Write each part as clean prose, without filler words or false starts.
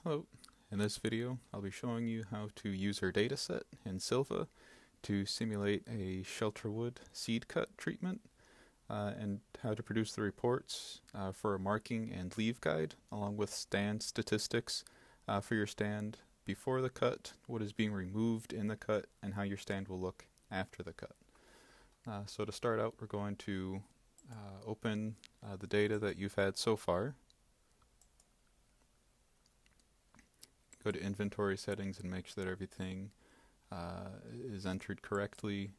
Hello, in this video I'll be showing you how to use our dataset in Silvah to simulate a Shelterwood seed cut treatment and how to produce the reports for a marking and leave guide along with stand statistics for your stand before the cut, what is being removed in the cut, and how your stand will look after the cut. So to start out, we're going to open the data that you've had so far. Go to inventory settings and make sure that everything is entered correctly.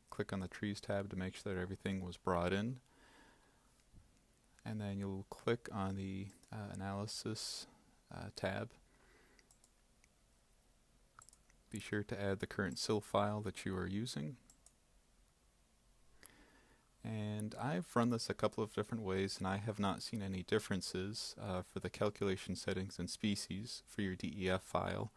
Click on the trees tab to make sure that everything was brought in. And then you'll click on the analysis tab. Be sure to add the current SIL file that you are using. And I've run this a couple of different ways, and I have not seen any differences for the calculation settings and species for your DEF file,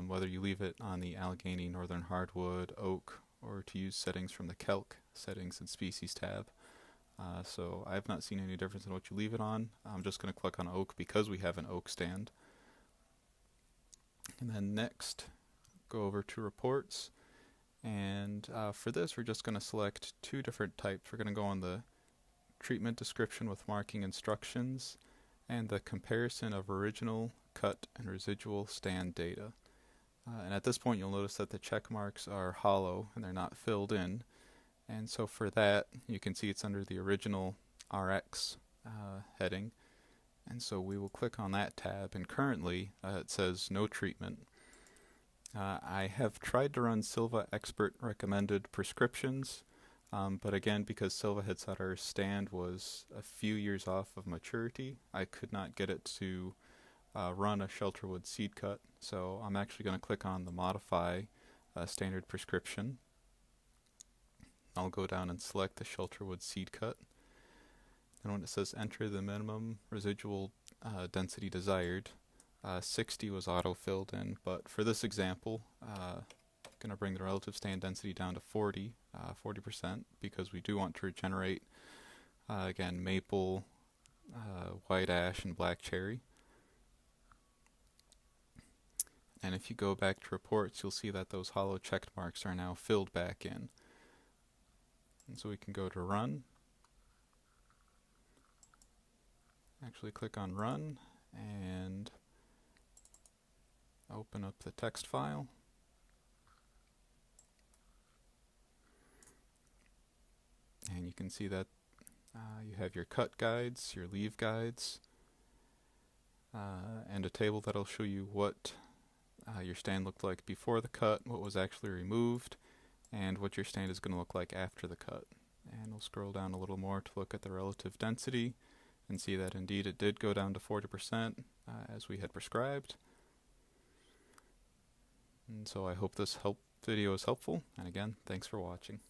whether you leave it on the Allegheny, Northern Hardwood, Oak, or to use settings from the Calc Settings and Species tab. So I have not seen any difference in what you leave it on. I'm just going to click on Oak because we have an Oak stand. And then next, go over to Reports. And for this, we're just going to select two different types. We're going to go on the treatment description with marking instructions and the comparison of original, cut, and residual stand data. And at this point, you'll notice that the check marks are hollow and they're not filled in. And so for that, you can see it's under the original RX heading. And so we will click on that tab, and currently it says no treatment. I have tried to run Silvah expert recommended prescriptions, but again, because Silvah had said our stand was a few years off of maturity, I could not get it to run a Shelterwood seed cut. So I'm actually going to click on the modify standard prescription. I'll go down and select the Shelterwood seed cut. And when it says enter the minimum residual density desired, 60 was auto-filled in, but for this example, going to bring the relative stand density down to 40%, because we do want to regenerate, again, maple, white ash, and black cherry. And if you go back to reports, you'll see that those hollow checked marks are now filled back in. And so we can go to run. Actually click on run and open up the text file. And you can see that you have your cut guides, your leave guides, and a table that'll show you what your stand looked like before the cut, what was actually removed, and what your stand is going to look like after the cut. And we'll scroll down a little more to look at the relative density and see that indeed it did go down to 40% as we had prescribed. And so I hope this video is helpful, and again, thanks for watching.